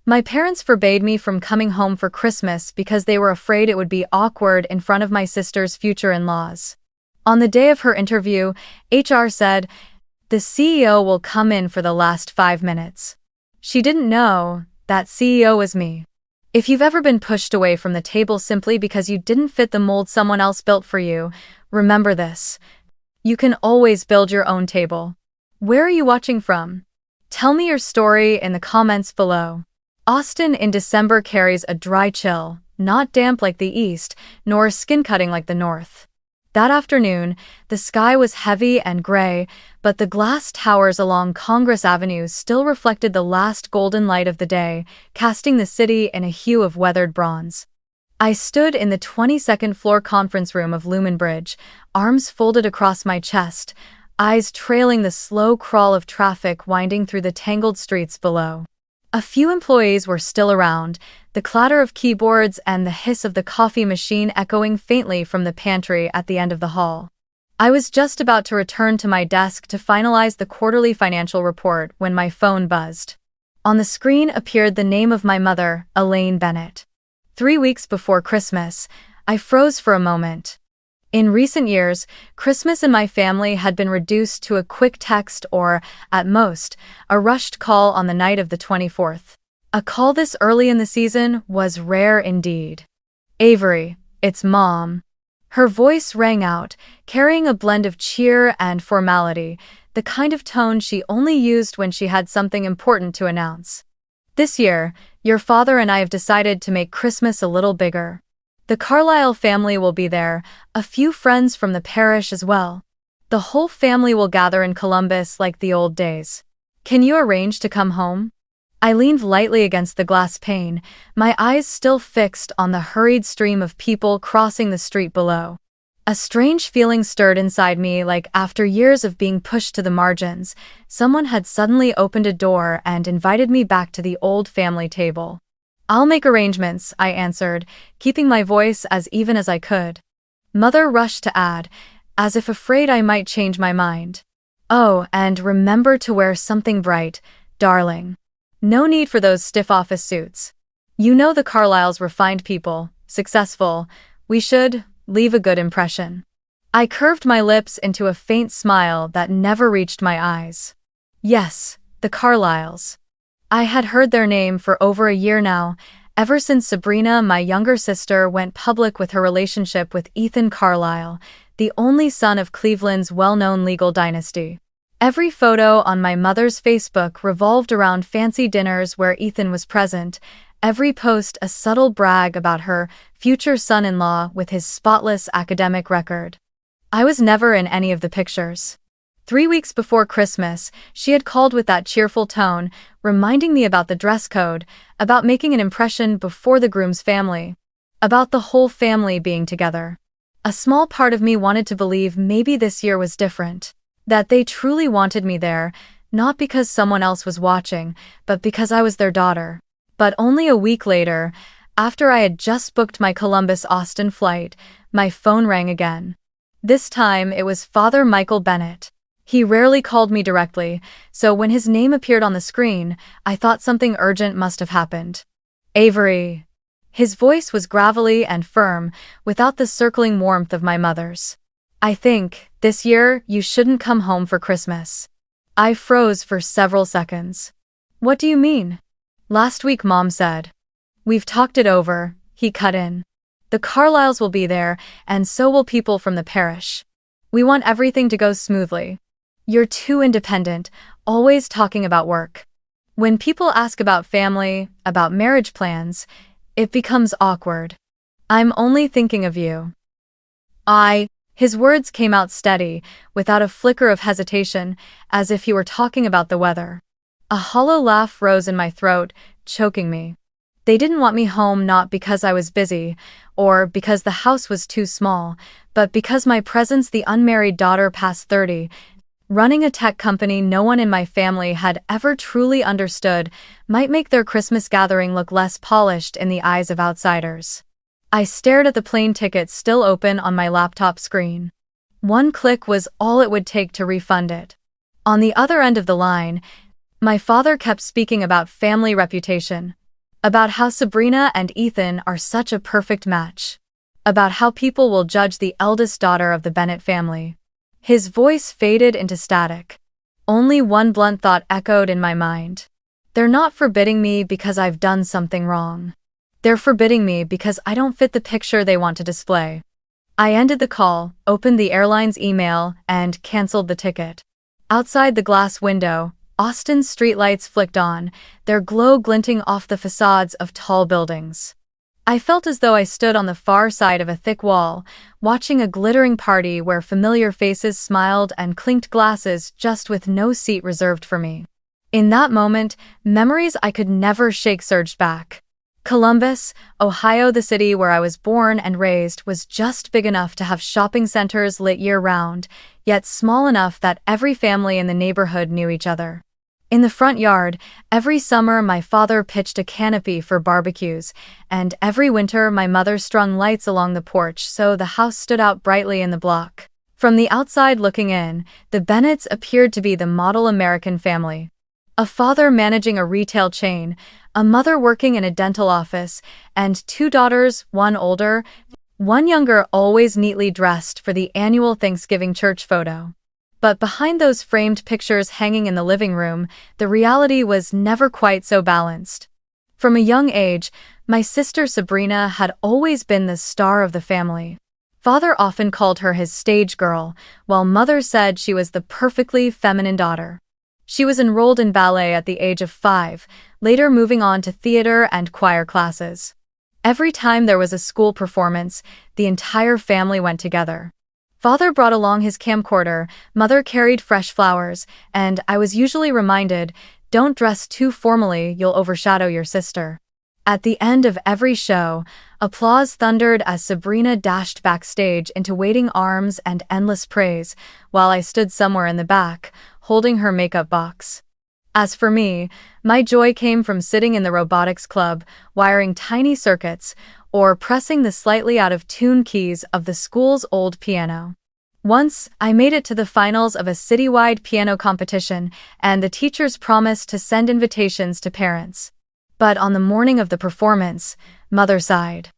My parents forbade me from coming home for Christmas because they were afraid it would be awkward in front of my sister's future in-laws. On the day of her interview, HR said, "The CEO will come in for the last 5 minutes." She didn't know that CEO was me. If you've ever been pushed away from the table simply because you didn't fit the mold someone else built for you, remember this. You can always build your own table. Where are you watching from? Tell me your story in the comments below. Austin in December carries a dry chill, not damp like the East, nor skin-cutting like the North. That afternoon, the sky was heavy and gray, but the glass towers along Congress Avenue still reflected the last golden light of the day, casting the city in a hue of weathered bronze. I stood in the 22nd floor conference room of Lumen Bridge, arms folded across my chest, eyes trailing the slow crawl of traffic winding through the tangled streets below. A few employees were still around, the clatter of keyboards and the hiss of the coffee machine echoing faintly from the pantry at the end of the hall. I was just about to return to my desk to finalize the quarterly financial report when my phone buzzed. On the screen appeared the name of my mother, Elaine Bennett. 3 weeks before Christmas, I froze for a moment. In recent years, Christmas in my family had been reduced to a quick text or, at most, a rushed call on the night of the 24th. A call this early in the season was rare indeed. "Avery, it's Mom." Her voice rang out, carrying a blend of cheer and formality, the kind of tone she only used when she had something important to announce. "This year, your father and I have decided to make Christmas a little bigger. The Carlisle family will be there, a few friends from the parish as well. The whole family will gather in Columbus like the old days. Can you arrange to come home?" I leaned lightly against the glass pane, my eyes still fixed on the hurried stream of people crossing the street below. A strange feeling stirred inside me, like after years of being pushed to the margins, someone had suddenly opened a door and invited me back to the old family table. "I'll make arrangements," I answered, keeping my voice as even as I could. Mother rushed to add, as if afraid I might change my mind. "Oh, and remember to wear something bright, darling. No need for those stiff office suits. You know the Carlyles refined people, successful. We should leave a good impression." I curved my lips into a faint smile that never reached my eyes. Yes, the Carlyles. I had heard their name for over a year now, ever since Sabrina, my younger sister, went public with her relationship with Ethan Carlisle, the only son of Cleveland's well-known legal dynasty. Every photo on my mother's Facebook revolved around fancy dinners where Ethan was present, every post a subtle brag about her future son-in-law with his spotless academic record. I was never in any of the pictures. 3 weeks before Christmas, she had called with that cheerful tone, reminding me about the dress code, about making an impression before the groom's family, about the whole family being together. A small part of me wanted to believe maybe this year was different, that they truly wanted me there, not because someone else was watching, but because I was their daughter. But only a week later, after I had just booked my Columbus-Austin flight, my phone rang again. This time it was Father Michael Bennett. He rarely called me directly, so when his name appeared on the screen, I thought something urgent must have happened. "Avery." His voice was gravelly and firm, without the circling warmth of my mother's. "I think, this year, you shouldn't come home for Christmas." I froze for several seconds. "What do you mean?" "Last week Mom said." "We've talked it over," he cut in. "The Carlyles will be there, and so will people from the parish. We want everything to go smoothly. You're too independent, always talking about work. When people ask about family, about marriage plans, it becomes awkward. I'm only thinking of you." His words came out steady, without a flicker of hesitation, as if he were talking about the weather. A hollow laugh rose in my throat, choking me. They didn't want me home not because I was busy, or because the house was too small, but because my presence, the unmarried daughter past 30, running a tech company no one in my family had ever truly understood, might make their Christmas gathering look less polished in the eyes of outsiders. I stared at the plane ticket still open on my laptop screen. One click was all it would take to refund it. On the other end of the line, my father kept speaking about family reputation, About how Sabrina and Ethan are such a perfect match. About how people will judge the eldest daughter of the Bennett family. His voice faded into static. Only one blunt thought echoed in my mind. They're not forbidding me because I've done something wrong. They're forbidding me because I don't fit the picture they want to display. I ended the call, opened the airline's email, and canceled the ticket. Outside the glass window, Austin's streetlights flicked on, their glow glinting off the facades of tall buildings. I felt as though I stood on the far side of a thick wall, watching a glittering party where familiar faces smiled and clinked glasses just with no seat reserved for me. In that moment, memories I could never shake surged back. Columbus, Ohio, the city where I was born and raised, was just big enough to have shopping centers lit year-round, yet small enough that every family in the neighborhood knew each other. In the front yard, every summer my father pitched a canopy for barbecues, and every winter my mother strung lights along the porch so the house stood out brightly in the block. From the outside looking in, the Bennetts appeared to be the model American family. A father managing a retail chain, a mother working in a dental office, and two daughters, one older, one younger, always neatly dressed for the annual Thanksgiving church photo. But behind those framed pictures hanging in the living room, the reality was never quite so balanced. From a young age, my sister Sabrina had always been the star of the family. Father often called her his stage girl, while mother said she was the perfectly feminine daughter. She was enrolled in ballet at the age of 5, later moving on to theater and choir classes. Every time there was a school performance, the entire family went together. Father brought along his camcorder, mother carried fresh flowers, and I was usually reminded, don't dress too formally, you'll overshadow your sister. At the end of every show, applause thundered as Sabrina dashed backstage into waiting arms and endless praise, while I stood somewhere in the back, holding her makeup box. As for me, my joy came from sitting in the robotics club, wiring tiny circuits, or pressing the slightly out-of-tune keys of the school's old piano. Once, I made it to the finals of a citywide piano competition, and the teachers promised to send invitations to parents. But on the morning of the performance, Mother sighed.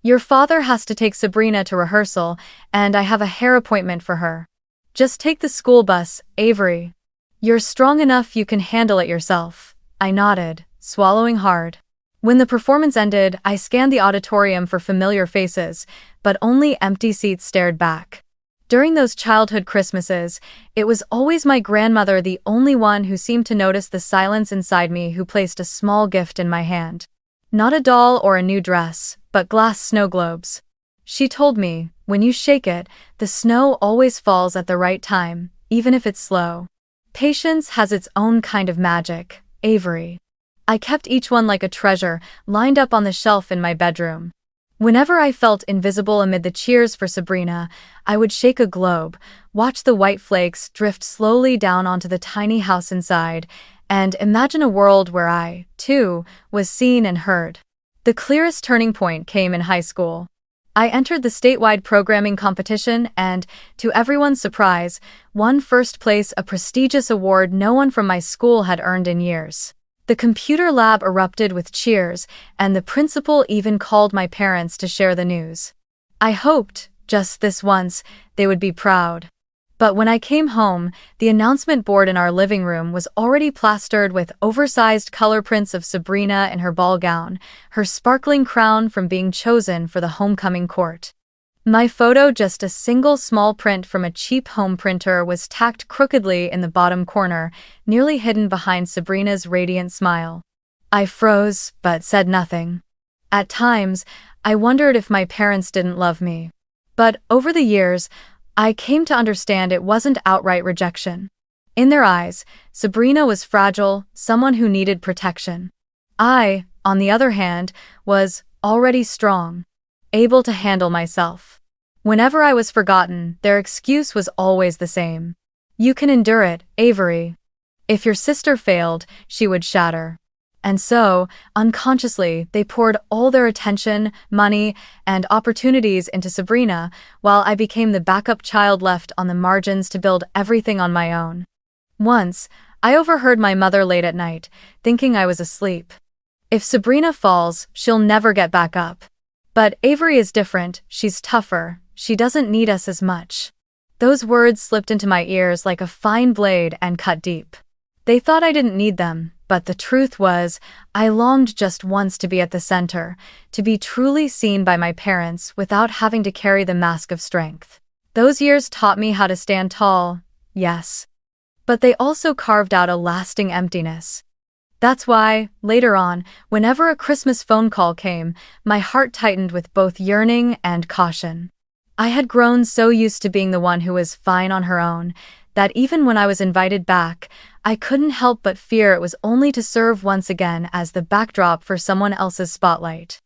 Your father has to take Sabrina to rehearsal, and I have a hair appointment for her. Just take the school bus, Avery. You're strong enough you can handle it yourself. I nodded, swallowing hard. When the performance ended, I scanned the auditorium for familiar faces, but only empty seats stared back. During those childhood Christmases, it was always my grandmother, the only one who seemed to notice the silence inside me, who placed a small gift in my hand. Not a doll or a new dress, but glass snow globes. She told me, when you shake it, the snow always falls at the right time, even if it's slow. Patience has its own kind of magic, Avery. I kept each one like a treasure, lined up on the shelf in my bedroom. Whenever I felt invisible amid the cheers for Sabrina, I would shake a globe, watch the white flakes drift slowly down onto the tiny house inside, and imagine a world where I, too, was seen and heard. The clearest turning point came in high school. I entered the statewide programming competition and, to everyone's surprise, won first place, a prestigious award no one from my school had earned in years. The computer lab erupted with cheers, and the principal even called my parents to share the news. I hoped, just this once, they would be proud. But when I came home, the announcement board in our living room was already plastered with oversized color prints of Sabrina in her ball gown, her sparkling crown from being chosen for the homecoming court. My photo, just a single small print from a cheap home printer, was tacked crookedly in the bottom corner, nearly hidden behind Sabrina's radiant smile. I froze, but said nothing. At times, I wondered if my parents didn't love me. But over the years, I came to understand it wasn't outright rejection. In their eyes, Sabrina was fragile, someone who needed protection. I, on the other hand, was already strong, able to handle myself. Whenever I was forgotten, their excuse was always the same. You can endure it, Avery. If your sister failed, she would shatter. And so, unconsciously, they poured all their attention, money, and opportunities into Sabrina, while I became the backup child left on the margins to build everything on my own. Once, I overheard my mother late at night, thinking I was asleep. If Sabrina falls, she'll never get back up. But Avery is different, she's tougher, she doesn't need us as much. Those words slipped into my ears like a fine blade and cut deep. They thought I didn't need them, but the truth was, I longed just once to be at the center, to be truly seen by my parents without having to carry the mask of strength. Those years taught me how to stand tall, yes. But they also carved out a lasting emptiness. That's why, later on, whenever a Christmas phone call came, my heart tightened with both yearning and caution. I had grown so used to being the one who was fine on her own, that even when I was invited back, I couldn't help but fear it was only to serve once again as the backdrop for someone else's spotlight.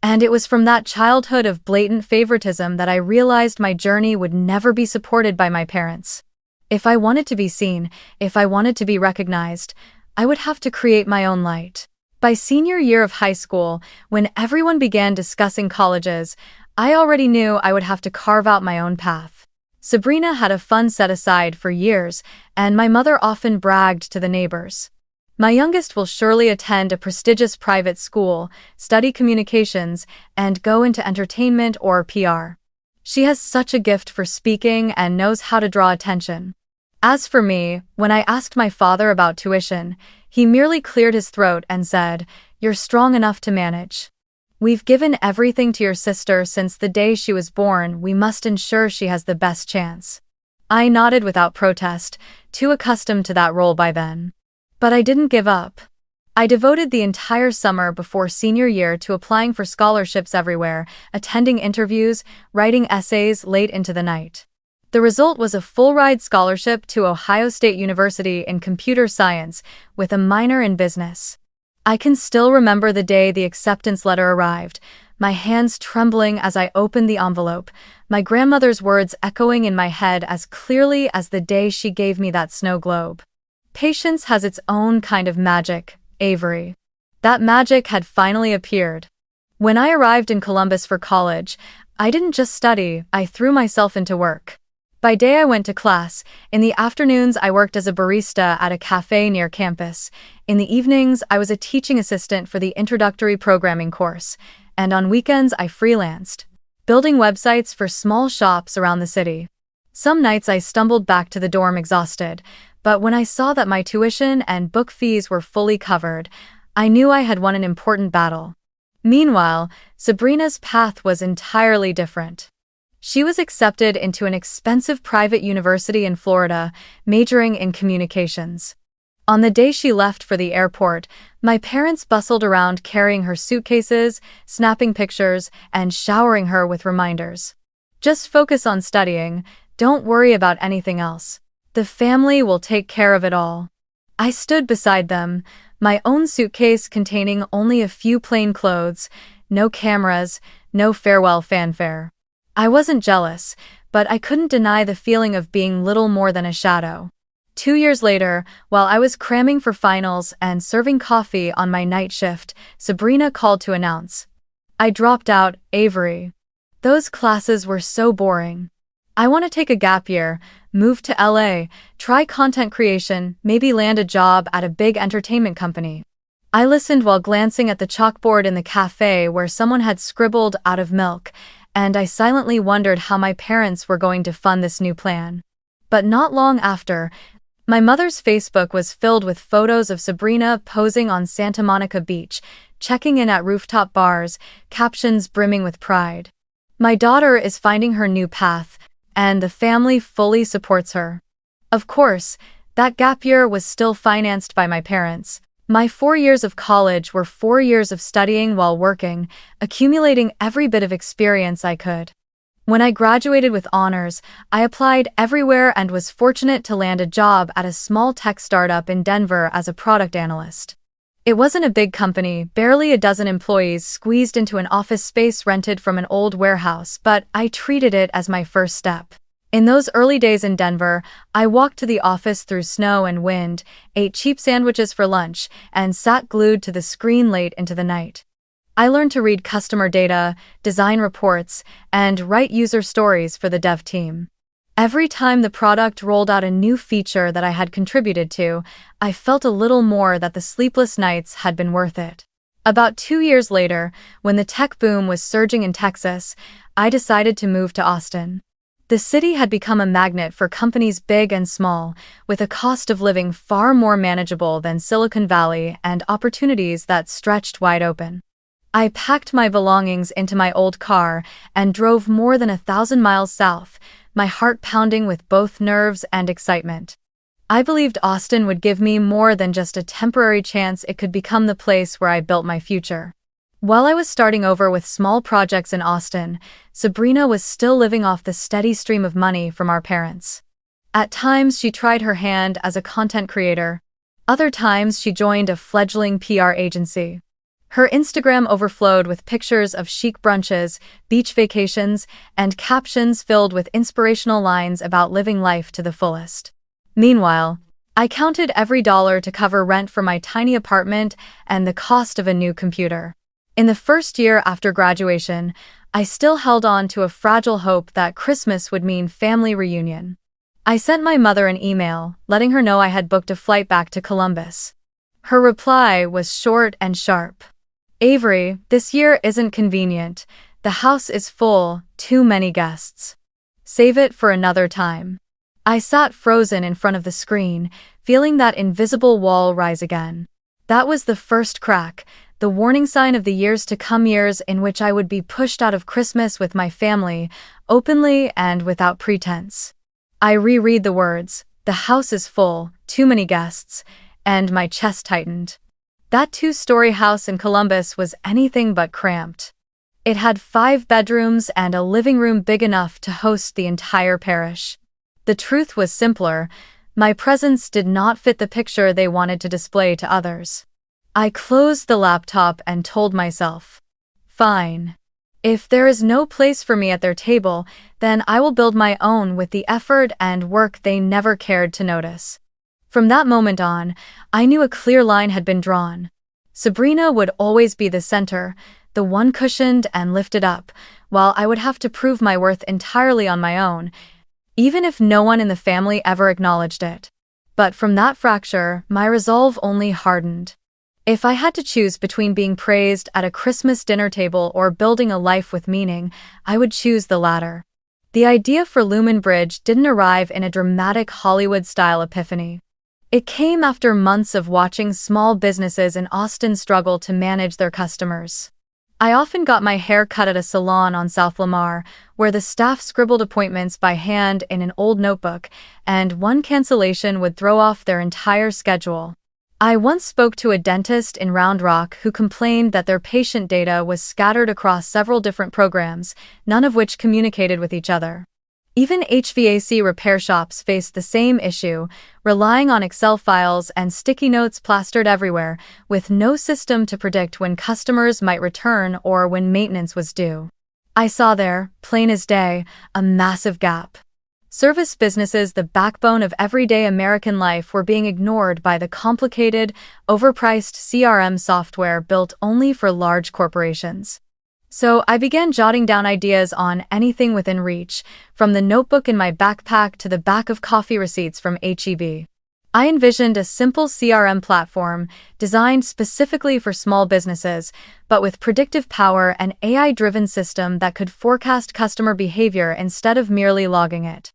And it was from that childhood of blatant favoritism that I realized my journey would never be supported by my parents. If I wanted to be seen, if I wanted to be recognized, I would have to create my own light. By senior year of high school, when everyone began discussing colleges, I already knew I would have to carve out my own path. Sabrina had a fund set aside for years, and my mother often bragged to the neighbors. My youngest will surely attend a prestigious private school, study communications, and go into entertainment or PR. She has such a gift for speaking and knows how to draw attention. As for me, when I asked my father about tuition, he merely cleared his throat and said, "You're strong enough to manage. We've given everything to your sister since the day she was born. We must ensure she has the best chance." I nodded without protest, too accustomed to that role by then. But I didn't give up. I devoted the entire summer before senior year to applying for scholarships everywhere, attending interviews, writing essays late into the night. The result was a full-ride scholarship to Ohio State University in computer science, with a minor in business. I can still remember the day the acceptance letter arrived, my hands trembling as I opened the envelope, my grandmother's words echoing in my head as clearly as the day she gave me that snow globe. Patience has its own kind of magic, Avery. That magic had finally appeared. When I arrived in Columbus for college, I didn't just study, I threw myself into work. By day I went to class, in the afternoons I worked as a barista at a cafe near campus, in the evenings I was a teaching assistant for the introductory programming course, and on weekends I freelanced, building websites for small shops around the city. Some nights I stumbled back to the dorm exhausted, but when I saw that my tuition and book fees were fully covered, I knew I had won an important battle. Meanwhile, Sabrina's path was entirely different. She was accepted into an expensive private university in Florida, majoring in communications. On the day she left for the airport, my parents bustled around carrying her suitcases, snapping pictures, and showering her with reminders. "Just focus on studying, don't worry about anything else. The family will take care of it all." I stood beside them, my own suitcase containing only a few plain clothes, no cameras, no farewell fanfare. I wasn't jealous, but I couldn't deny the feeling of being little more than a shadow. 2 years later, while I was cramming for finals and serving coffee on my night shift, Sabrina called to announce, "I dropped out, Avery. Those classes were so boring. I want to take a gap year, move to LA, try content creation, maybe land a job at a big entertainment company." I listened while glancing at the chalkboard in the cafe where someone had scribbled "out of milk," and I silently wondered how my parents were going to fund this new plan. But not long after, my mother's Facebook was filled with photos of Sabrina posing on Santa Monica Beach, checking in at rooftop bars, captions brimming with pride. "My daughter is finding her new path, and the family fully supports her." Of course, that gap year was still financed by my parents. My 4 years of college were 4 years of studying while working, accumulating every bit of experience I could. When I graduated with honors, I applied everywhere and was fortunate to land a job at a small tech startup in Denver as a product analyst. It wasn't a big company, barely a dozen employees squeezed into an office space rented from an old warehouse, but I treated it as my first step. In those early days in Denver, I walked to the office through snow and wind, ate cheap sandwiches for lunch, and sat glued to the screen late into the night. I learned to read customer data, design reports, and write user stories for the dev team. Every time the product rolled out a new feature that I had contributed to, I felt a little more that the sleepless nights had been worth it. About 2 years later, when the tech boom was surging in Texas, I decided to move to Austin. The city had become a magnet for companies big and small, with a cost of living far more manageable than Silicon Valley and opportunities that stretched wide open. I packed my belongings into my old car and drove more than 1,000 miles south, my heart pounding with both nerves and excitement. I believed Austin would give me more than just a temporary chance. It could become the place where I built my future. While I was starting over with small projects in Austin, Sabrina was still living off the steady stream of money from our parents. At times, she tried her hand as a content creator. Other times, she joined a fledgling PR agency. Her Instagram overflowed with pictures of chic brunches, beach vacations, and captions filled with inspirational lines about living life to the fullest. Meanwhile, I counted every dollar to cover rent for my tiny apartment and the cost of a new computer. In the first year after graduation, I still held on to a fragile hope that Christmas would mean family reunion. I sent my mother an email, letting her know I had booked a flight back to Columbus. Her reply was short and sharp. "Avery, this year isn't convenient. The house is full, too many guests. Save it for another time." I sat frozen in front of the screen, feeling that invisible wall rise again. That was the first crack, the warning sign of the years to come, years in which I would be pushed out of Christmas with my family, openly and without pretense. I reread the words, "The house is full, too many guests," and my chest tightened. That 2-story house in Columbus was anything but cramped. It had 5 bedrooms and a living room big enough to host the entire parish. The truth was simpler. My presence did not fit the picture they wanted to display to others. I closed the laptop and told myself, "Fine. If there is no place for me at their table, then I will build my own with the effort and work they never cared to notice." From that moment on, I knew a clear line had been drawn. Sabrina would always be the center, the one cushioned and lifted up, while I would have to prove my worth entirely on my own, even if no one in the family ever acknowledged it. But from that fracture, my resolve only hardened. If I had to choose between being praised at a Christmas dinner table or building a life with meaning, I would choose the latter. The idea for Lumen Bridge didn't arrive in a dramatic Hollywood-style epiphany. It came after months of watching small businesses in Austin struggle to manage their customers. I often got my hair cut at a salon on South Lamar, where the staff scribbled appointments by hand in an old notebook, and one cancellation would throw off their entire schedule. I once spoke to a dentist in Round Rock who complained that their patient data was scattered across several different programs, none of which communicated with each other. Even HVAC repair shops faced the same issue, relying on Excel files and sticky notes plastered everywhere, with no system to predict when customers might return or when maintenance was due. I saw there, plain as day, a massive gap. Service businesses, the backbone of everyday American life, were being ignored by the complicated, overpriced CRM software built only for large corporations. So I began jotting down ideas on anything within reach, from the notebook in my backpack to the back of coffee receipts from H-E-B. I envisioned a simple CRM platform designed specifically for small businesses, but with predictive power and AI-driven system that could forecast customer behavior instead of merely logging it.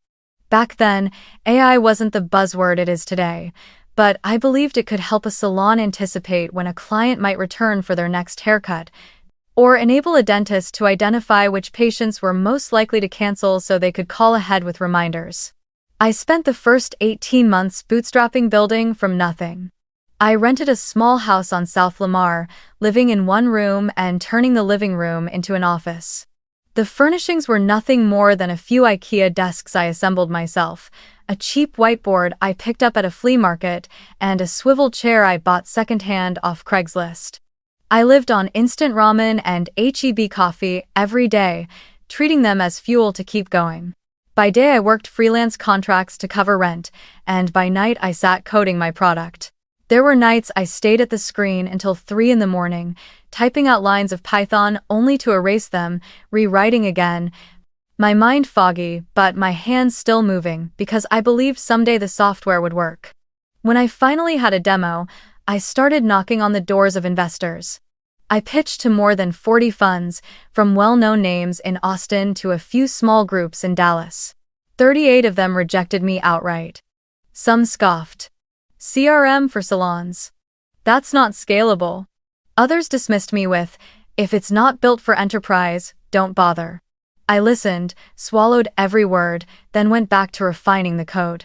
Back then, AI wasn't the buzzword it is today, but I believed it could help a salon anticipate when a client might return for their next haircut, or enable a dentist to identify which patients were most likely to cancel so they could call ahead with reminders. I spent the first 18 months bootstrapping, building from nothing. I rented a small house on South Lamar, living in one room and turning the living room into an office. The furnishings were nothing more than a few IKEA desks I assembled myself, a cheap whiteboard I picked up at a flea market, and a swivel chair I bought secondhand off Craigslist. I lived on instant ramen and H-E-B coffee every day, treating them as fuel to keep going. By day I worked freelance contracts to cover rent, and by night I sat coding my product. There were nights I stayed at the screen until 3 in the morning, typing out lines of Python only to erase them, rewriting again. My mind foggy, but my hands still moving, because I believed someday the software would work. When I finally had a demo, I started knocking on the doors of investors. I pitched to more than 40 funds, from well-known names in Austin to a few small groups in Dallas. 38 of them rejected me outright. Some scoffed. CRM for salons. That's not scalable. Others dismissed me with, if it's not built for enterprise, don't bother. I listened, swallowed every word, then went back to refining the code.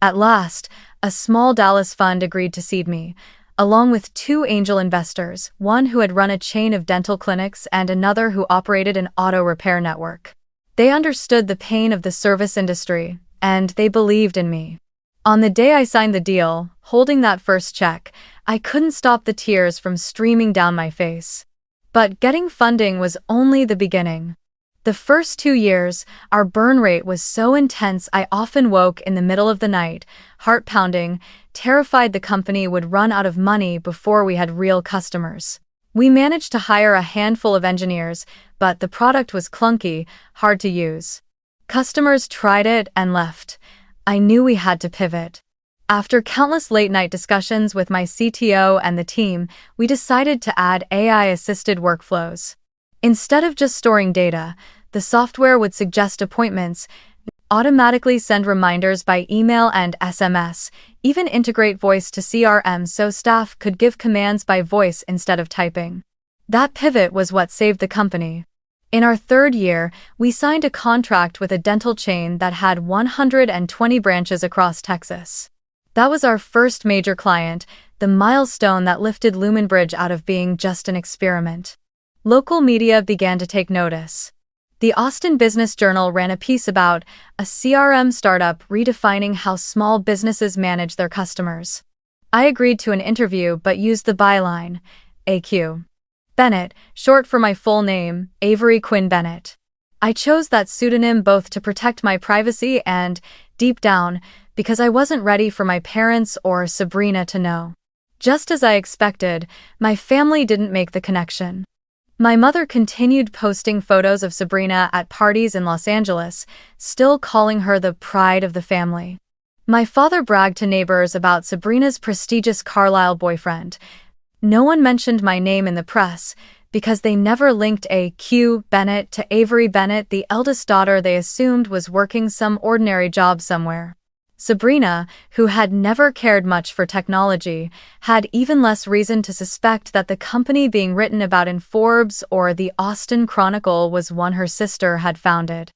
At last, a small Dallas fund agreed to seed me, along with 2 angel investors, one who had run a chain of dental clinics and another who operated an auto repair network. They understood the pain of the service industry, and they believed in me. On the day I signed the deal, holding that first check, I couldn't stop the tears from streaming down my face. But getting funding was only the beginning. The first 2 years, our burn rate was so intense I often woke in the middle of the night, heart pounding, terrified the company would run out of money before we had real customers. We managed to hire a handful of engineers, but the product was clunky, hard to use. Customers tried it and left. I knew we had to pivot. After countless late-night discussions with my CTO and the team, we decided to add AI-assisted workflows. Instead of just storing data, the software would suggest appointments, automatically send reminders by email and SMS, even integrate voice to CRM so staff could give commands by voice instead of typing. That pivot was what saved the company. In our 3rd year, we signed a contract with a dental chain that had 120 branches across Texas. That was our first major client, the milestone that lifted Lumenbridge out of being just an experiment. Local media began to take notice. The Austin Business Journal ran a piece about a CRM startup redefining how small businesses manage their customers. I agreed to an interview but used the byline, AQ. Bennett, short for my full name, Avery Quinn Bennett. I chose that pseudonym both to protect my privacy and, deep down, because I wasn't ready for my parents or Sabrina to know. Just as I expected, my family didn't make the connection. My mother continued posting photos of Sabrina at parties in Los Angeles, still calling her the pride of the family. My father bragged to neighbors about Sabrina's prestigious Carlisle boyfriend. No one mentioned my name in the press, because they never linked a Q Bennett to Avery Bennett, the eldest daughter they assumed was working some ordinary job somewhere. Sabrina, who had never cared much for technology, had even less reason to suspect that the company being written about in Forbes or the Austin Chronicle was one her sister had founded.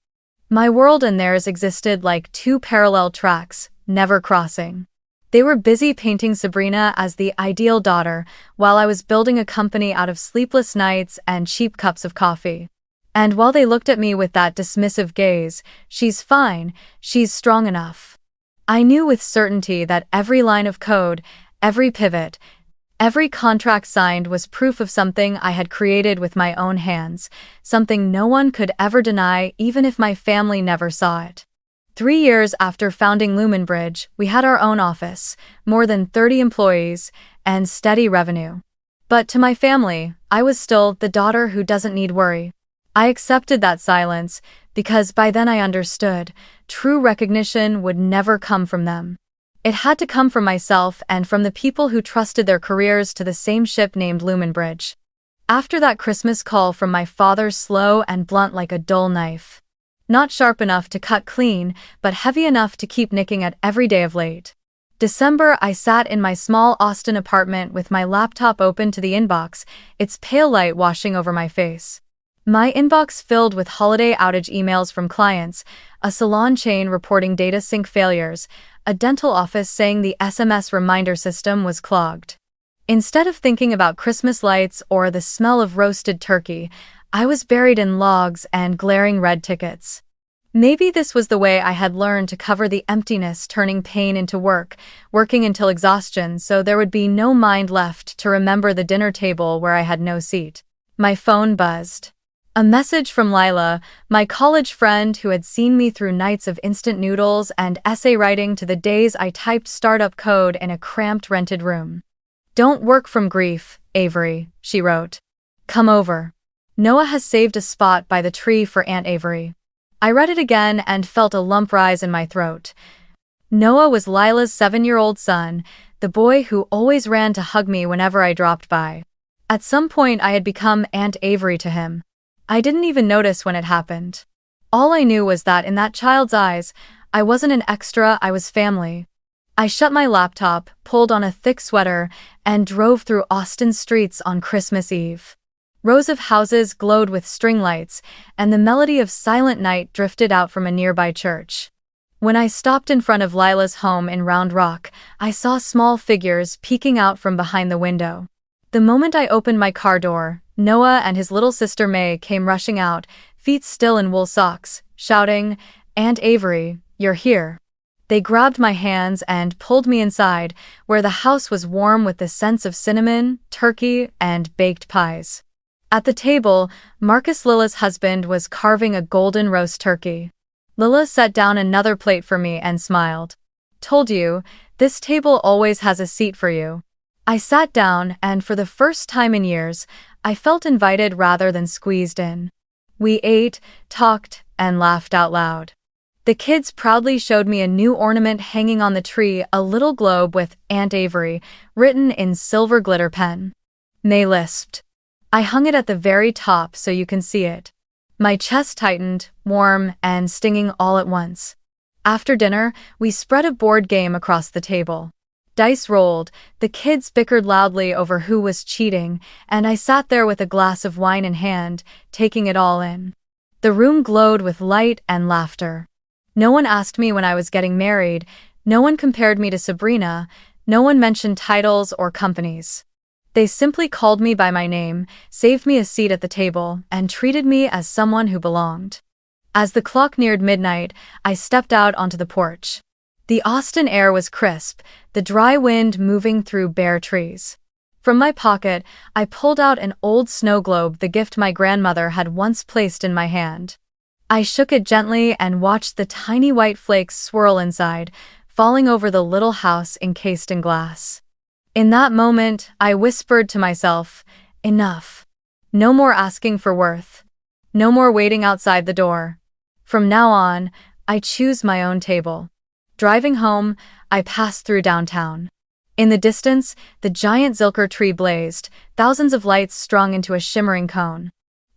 My world and theirs existed like 2 parallel tracks, never crossing. They were busy painting Sabrina as the ideal daughter, while I was building a company out of sleepless nights and cheap cups of coffee. And while they looked at me with that dismissive gaze, she's fine, she's strong enough. I knew with certainty that every line of code, every pivot, every contract signed was proof of something I had created with my own hands, something no one could ever deny even if my family never saw it. 3 years after founding Lumenbridge, we had our own office, more than 30 employees, and steady revenue. But to my family, I was still the daughter who doesn't need worry. I accepted that silence, because by then I understood, true recognition would never come from them. It had to come from myself and from the people who trusted their careers to the same ship named Lumenbridge. After that Christmas call from my father, slow and blunt like a dull knife. Not sharp enough to cut clean, but heavy enough to keep nicking at every day of late. December, I sat in my small Austin apartment with my laptop open to the inbox, its pale light washing over my face. My inbox filled with holiday outage emails from clients, a salon chain reporting data sync failures, a dental office saying the SMS reminder system was clogged. Instead of thinking about Christmas lights or the smell of roasted turkey, I was buried in logs and glaring red tickets. Maybe this was the way I had learned to cover the emptiness, turning pain into work, working until exhaustion so there would be no mind left to remember the dinner table where I had no seat. My phone buzzed. A message from Lila, my college friend who had seen me through nights of instant noodles and essay writing to the days I typed startup code in a cramped rented room. "Don't work from grief, Avery," she wrote. "Come over. Noah has saved a spot by the tree for Aunt Avery." I read it again and felt a lump rise in my throat. Noah was Lila's 7-year-old son, the boy who always ran to hug me whenever I dropped by. At some point, I had become Aunt Avery to him. I didn't even notice when it happened. All I knew was that in that child's eyes, I wasn't an extra, I was family. I shut my laptop, pulled on a thick sweater, and drove through Austin's streets on Christmas Eve. Rows of houses glowed with string lights, and the melody of Silent Night drifted out from a nearby church. When I stopped in front of Lila's home in Round Rock, I saw small figures peeking out from behind the window. The moment I opened my car door, Noah and his little sister May came rushing out, feet still in wool socks, shouting, "Aunt Avery, you're here." They grabbed my hands and pulled me inside, where the house was warm with the scents of cinnamon, turkey, and baked pies. At the table, Marcus, Lila's husband, was carving a golden roast turkey. Lila set down another plate for me and smiled. "Told you, this table always has a seat for you." I sat down, and for the first time in years, I felt invited rather than squeezed in. We ate, talked, and laughed out loud. The kids proudly showed me a new ornament hanging on the tree, a little globe with Aunt Avery written in silver glitter pen. May lisped. "I hung it at the very top so you can see it." My chest tightened, warm and stinging all at once. After dinner, we spread a board game across the table. Dice rolled, the kids bickered loudly over who was cheating, and I sat there with a glass of wine in hand, taking it all in. The room glowed with light and laughter. No one asked me when I was getting married, no one compared me to Sabrina, no one mentioned titles or companies. They simply called me by my name, saved me a seat at the table, and treated me as someone who belonged. As the clock neared midnight, I stepped out onto the porch. The Austin air was crisp, the dry wind moving through bare trees. From my pocket, I pulled out an old snow globe, the gift my grandmother had once placed in my hand. I shook it gently and watched the tiny white flakes swirl inside, falling over the little house encased in glass. In that moment, I whispered to myself, "Enough. No more asking for worth. No more waiting outside the door. From now on, I choose my own table." Driving home, I passed through downtown. In the distance, the giant Zilker tree blazed, thousands of lights strung into a shimmering cone.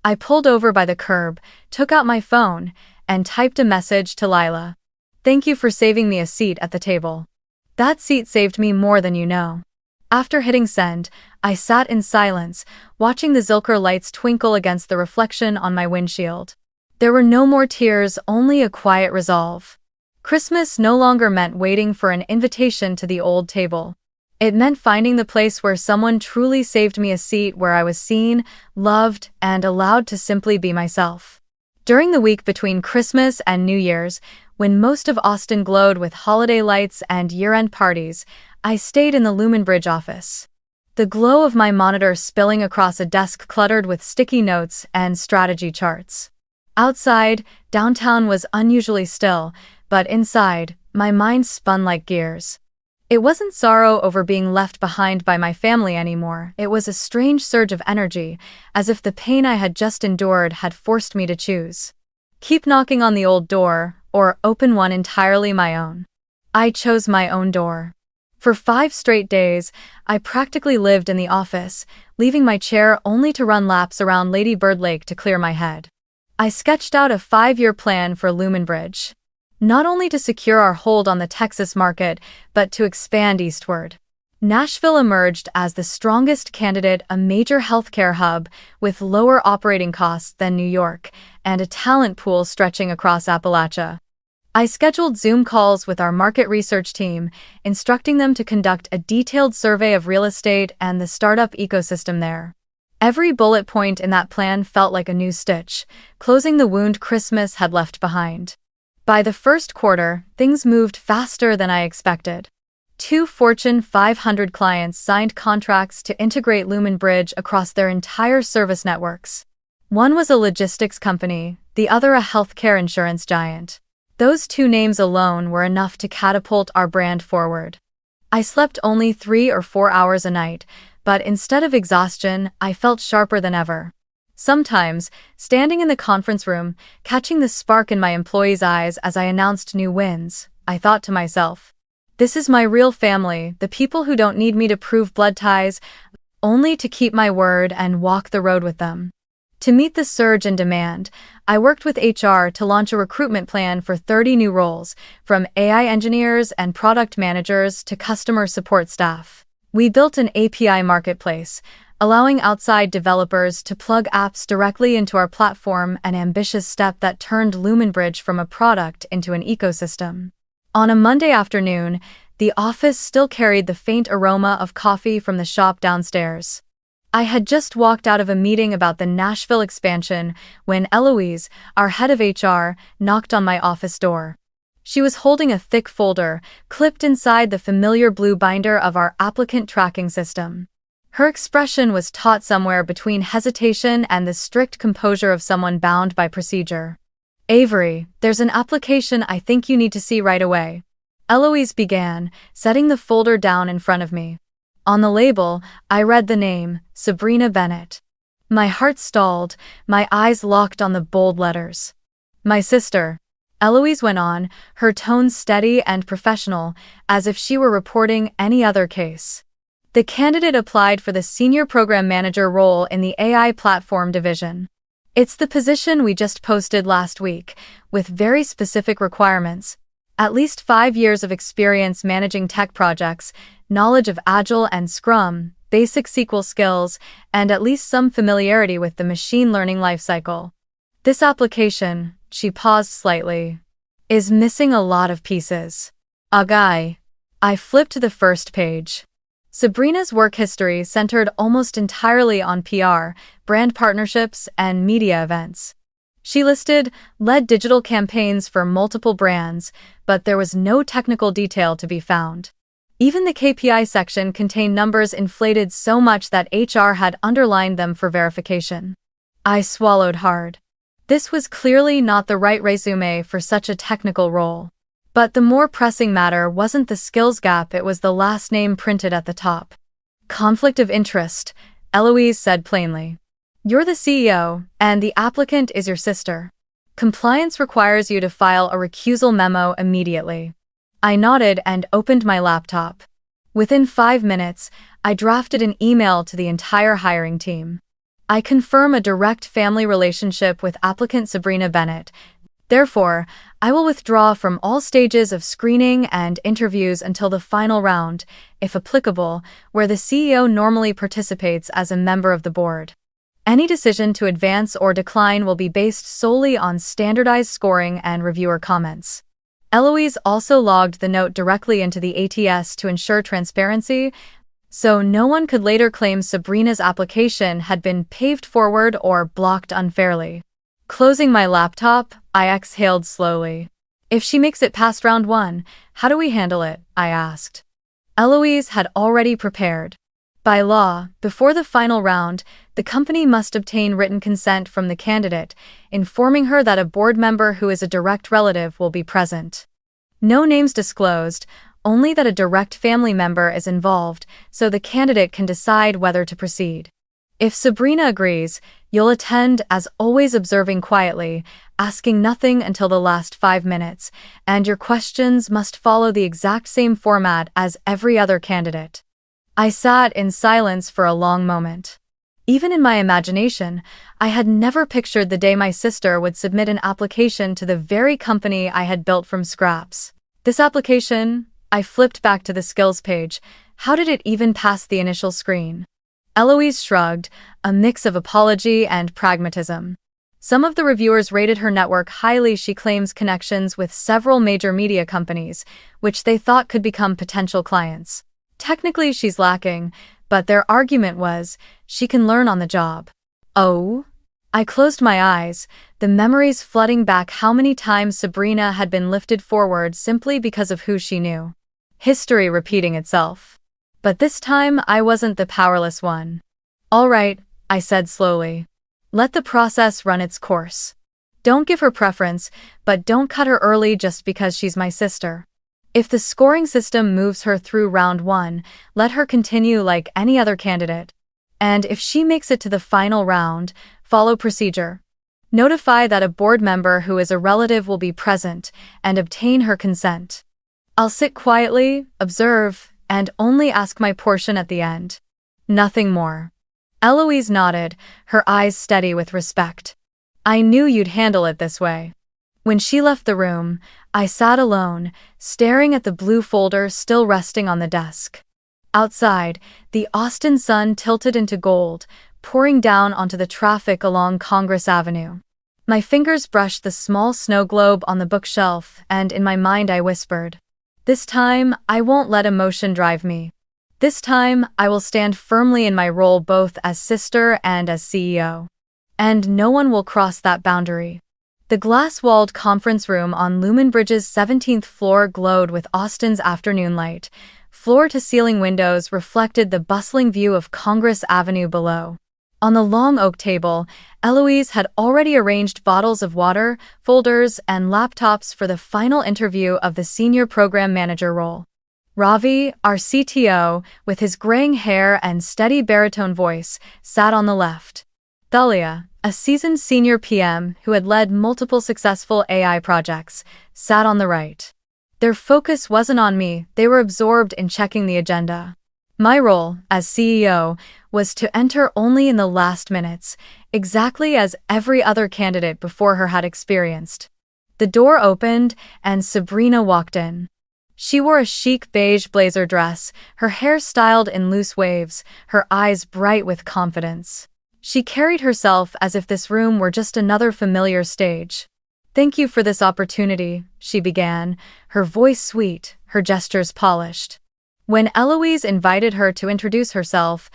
I pulled over by the curb, took out my phone, and typed a message to Lila. "Thank you for saving me a seat at the table. That seat saved me more than you know." After hitting send, I sat in silence, watching the Zilker lights twinkle against the reflection on my windshield. There were no more tears, only a quiet resolve. Christmas no longer meant waiting for an invitation to the old table. It meant finding the place where someone truly saved me a seat, where I was seen, loved, and allowed to simply be myself. During the week between Christmas and New Year's, when most of Austin glowed with holiday lights and year-end parties, I stayed in the Lumen Bridge office. The glow of my monitor spilling across a desk cluttered with sticky notes and strategy charts. Outside, downtown was unusually still, but inside, my mind spun like gears. It wasn't sorrow over being left behind by my family anymore, it was a strange surge of energy, as if the pain I had just endured had forced me to choose. Keep knocking on the old door, or open one entirely my own. I chose my own door. For 5 straight days, I practically lived in the office, leaving my chair only to run laps around Lady Bird Lake to clear my head. I sketched out a 5-year plan for Lumen Bridge. Not only to secure our hold on the Texas market, but to expand eastward. Nashville emerged as the strongest candidate, a major healthcare hub with lower operating costs than New York, and a talent pool stretching across Appalachia. I scheduled Zoom calls with our market research team, instructing them to conduct a detailed survey of real estate and the startup ecosystem there. Every bullet point in that plan felt like a new stitch, closing the wound Christmas had left behind. By the first quarter, things moved faster than I expected. 2 Fortune 500 clients signed contracts to integrate Lumen Bridge across their entire service networks. One was a logistics company, the other a healthcare insurance giant. Those 2 names alone were enough to catapult our brand forward. I slept only 3 or 4 hours a night, but instead of exhaustion, I felt sharper than ever. Sometimes, standing in the conference room, catching the spark in my employees' eyes as I announced new wins, I thought to myself, this is my real family, the people who don't need me to prove blood ties. only to keep my word and walk the road with them. To meet the surge in demand, I worked with HR to launch a recruitment plan for 30 new roles, from AI engineers and product managers to customer support staff. We built an API marketplace, allowing outside developers to plug apps directly into our platform, an ambitious step that turned Lumenbridge from a product into an ecosystem. On a Monday afternoon, the office still carried the faint aroma of coffee from the shop downstairs. I had just walked out of a meeting about the Nashville expansion when Eloise, our head of HR, knocked on my office door. She was holding a thick folder, clipped inside the familiar blue binder of our applicant tracking system. Her expression was taut somewhere between hesitation and the strict composure of someone bound by procedure. "Avery, there's an application I think you need to see right away," Eloise began, setting the folder down in front of me. On the label, I read the name, Sabrina Bennett. My heart stalled, my eyes locked on the bold letters. "My sister," Eloise went on, her tone steady and professional, as if she were reporting any other case. The candidate applied for the senior program manager role in the AI platform division. It's the position we just posted last week, with very specific requirements. At least 5 years of experience managing tech projects, knowledge of Agile and Scrum, basic SQL skills, and at least some familiarity with the machine learning lifecycle. This application, she paused slightly, is missing a lot of pieces. Agai. I flipped to the first page. Sabrina's work history centered almost entirely on PR, brand partnerships, and media events. She led digital campaigns for multiple brands, but there was no technical detail to be found. Even the KPI section contained numbers inflated so much that HR had underlined them for verification. I swallowed hard. This was clearly not the right resume for such a technical role. But the more pressing matter wasn't the skills gap, it was the last name printed at the top. "Conflict of interest," Eloise said plainly. "You're the CEO, and the applicant is your sister. Compliance requires you to file a recusal memo immediately." I nodded and opened my laptop. Within 5 minutes, I drafted an email to the entire hiring team. I confirm a direct family relationship with applicant Sabrina Bennett. Therefore, I will withdraw from all stages of screening and interviews until the final round, if applicable, where the CEO normally participates as a member of the board. Any decision to advance or decline will be based solely on standardized scoring and reviewer comments. Eloise also logged the note directly into the ATS to ensure transparency, so no one could later claim Sabrina's application had been paved forward or blocked unfairly. Closing my laptop, I exhaled slowly. "If she makes it past round 1, how do we handle it?" I asked. Eloise had already prepared. By law, before the final round, the company must obtain written consent from the candidate, informing her that a board member who is a direct relative will be present. No names disclosed, only that a direct family member is involved, so the candidate can decide whether to proceed. If Sabrina agrees, you'll attend, as always, observing quietly, asking nothing until the last 5 minutes, and your questions must follow the exact same format as every other candidate. I sat in silence for a long moment. Even in my imagination, I had never pictured the day my sister would submit an application to the very company I had built from scraps. This application, I flipped back to the skills page. How did it even pass the initial screen? Eloise shrugged, a mix of apology and pragmatism. Some of the reviewers rated her network highly. She claims connections with several major media companies, which they thought could become potential clients. Technically, she's lacking, but their argument was, she can learn on the job. Oh? I closed my eyes, the memories flooding back how many times Sabrina had been lifted forward simply because of who she knew. History repeating itself. But this time I wasn't the powerless one. "All right," I said slowly. "Let the process run its course. Don't give her preference, but don't cut her early just because she's my sister. If the scoring system moves her through round 1, let her continue like any other candidate. And if she makes it to the final round, follow procedure. Notify that a board member who is a relative will be present, and obtain her consent. I'll sit quietly, observe, and only ask my portion at the end. Nothing more. Eloise nodded, her eyes steady with respect. I knew you'd handle it this way. When she left the room, I sat alone, staring at the blue folder still resting on the desk. Outside, the Austin sun tilted into gold, pouring down onto the traffic along Congress Avenue. My fingers brushed the small snow globe on the bookshelf, and in my mind I whispered, "This time, I won't let emotion drive me. This time, I will stand firmly in my role both as sister and as CEO. And no one will cross that boundary." The glass-walled conference room on Lumen Bridge's 17th floor glowed with Austin's afternoon light. Floor-to-ceiling windows reflected the bustling view of Congress Avenue below. On the long oak table, Eloise had already arranged bottles of water, folders, and laptops for the final interview of the senior program manager role. Ravi, our CTO, with his graying hair and steady baritone voice, sat on the left. Thalia, a seasoned senior PM who had led multiple successful AI projects, sat on the right. Their focus wasn't on me, they were absorbed in checking the agenda. My role, as CEO, was to enter only in the last minutes, exactly as every other candidate before her had experienced. The door opened, and Sabrina walked in. She wore a chic beige blazer dress, her hair styled in loose waves, her eyes bright with confidence. She carried herself as if this room were just another familiar stage. "Thank you for this opportunity," she began, her voice sweet, her gestures polished. When Eloise invited her to introduce herself,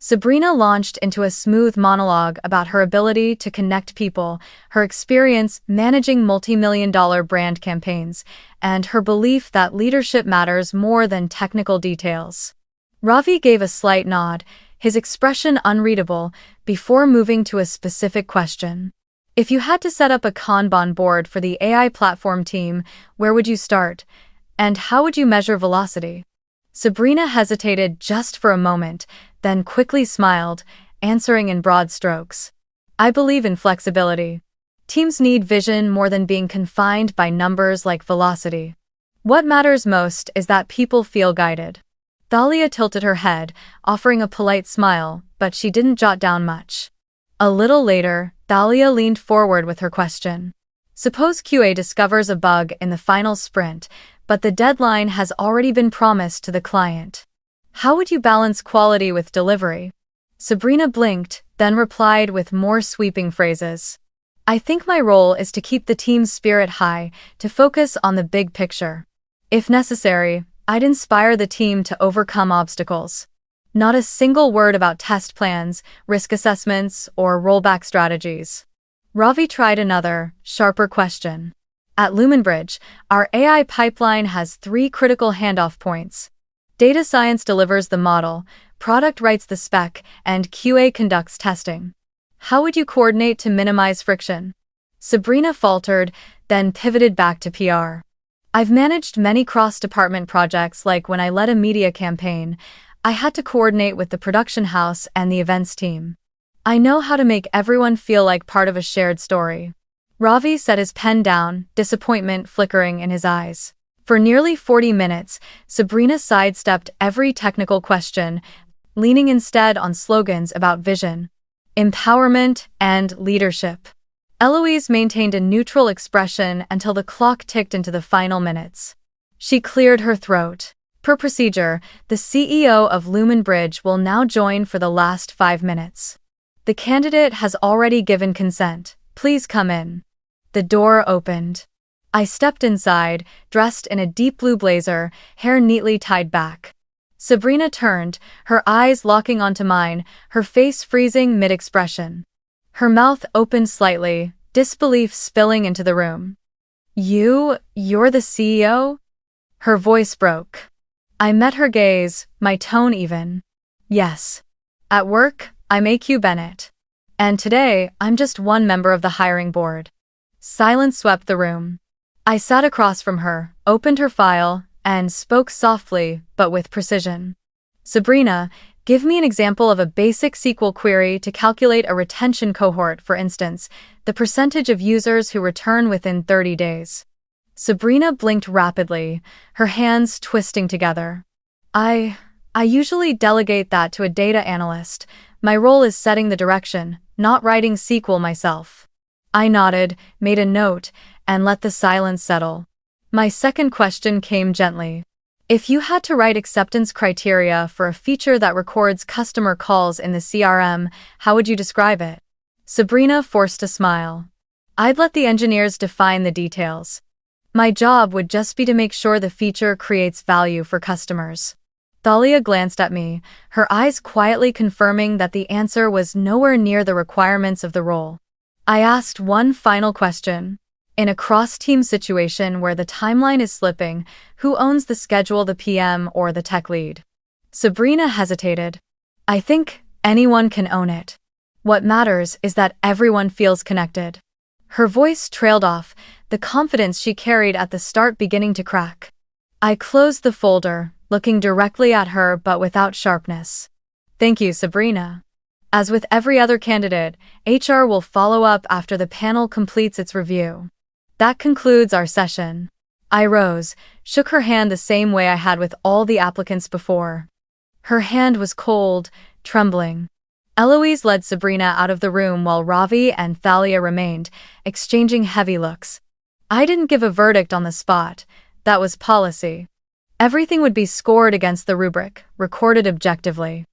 Sabrina launched into a smooth monologue about her ability to connect people, her experience managing multi-million-dollar brand campaigns, and her belief that leadership matters more than technical details. Ravi gave a slight nod, his expression unreadable, before moving to a specific question. "If you had to set up a Kanban board for the AI platform team, where would you start? And how would you measure velocity?" Sabrina hesitated just for a moment, then quickly smiled, answering in broad strokes. "I believe in flexibility. Teams need vision more than being confined by numbers like velocity. What matters most is that people feel guided." Thalia tilted her head, offering a polite smile, but she didn't jot down much. A little later, Thalia leaned forward with her question. "Suppose QA discovers a bug in the final sprint, but the deadline has already been promised to the client. How would you balance quality with delivery?" Sabrina blinked, then replied with more sweeping phrases. "I think my role is to keep the team's spirit high, to focus on the big picture. If necessary, I'd inspire the team to overcome obstacles. Not a single word about test plans, risk assessments, or rollback strategies." Ravi tried another, sharper question. "At Lumen Bridge, our AI pipeline has 3 critical handoff points. Data science delivers the model, product writes the spec, and QA conducts testing. How would you coordinate to minimize friction?" Sabrina faltered, then pivoted back to PR. "I've managed many cross-department projects, like when I led a media campaign. I had to coordinate with the production house and the events team. I know how to make everyone feel like part of a shared story." Ravi set his pen down, disappointment flickering in his eyes. For nearly 40 minutes, Sabrina sidestepped every technical question, leaning instead on slogans about vision, empowerment, and leadership. Eloise maintained a neutral expression until the clock ticked into the final minutes. She cleared her throat. "Per procedure, the CEO of Lumen Bridge will now join for the last 5 minutes. The candidate has already given consent. Please come in." The door opened. I stepped inside, dressed in a deep blue blazer, hair neatly tied back. Sabrina turned, her eyes locking onto mine, her face freezing mid-expression. Her mouth opened slightly, disbelief spilling into the room. You're the CEO?" Her voice broke. I met her gaze, my tone even. "Yes. At work, I'm AQ Bennett. And today, I'm just one member of the hiring board." Silence swept the room. I sat across from her, opened her file, and spoke softly, but with precision. "Sabrina, give me an example of a basic SQL query to calculate a retention cohort, for instance, the percentage of users who return within 30 days. Sabrina blinked rapidly, her hands twisting together. I I usually delegate that to a data analyst. My role is setting the direction, not writing SQL myself. I nodded, made a note, and let the silence settle. My second question came gently. If you had to write acceptance criteria for a feature that records customer calls in the CRM, how would you describe it? Sabrina forced a smile. I'd let the engineers define the details. My job would just be to make sure the feature creates value for customers. Thalia glanced at me, her eyes quietly confirming that the answer was nowhere near the requirements of the role. I asked one final question. In a cross-team situation where the timeline is slipping, who owns the schedule, the PM or the tech lead? Sabrina hesitated. I think anyone can own it. What matters is that everyone feels connected. Her voice trailed off, the confidence she carried at the start beginning to crack. I closed the folder, looking directly at her but without sharpness. Thank you, Sabrina. As with every other candidate, HR will follow up after the panel completes its review. That concludes our session. I rose, shook her hand the same way I had with all the applicants before. Her hand was cold, trembling. Eloise led Sabrina out of the room while Ravi and Thalia remained, exchanging heavy looks. I didn't give a verdict on the spot. That was policy. Everything would be scored against the rubric, recorded objectively.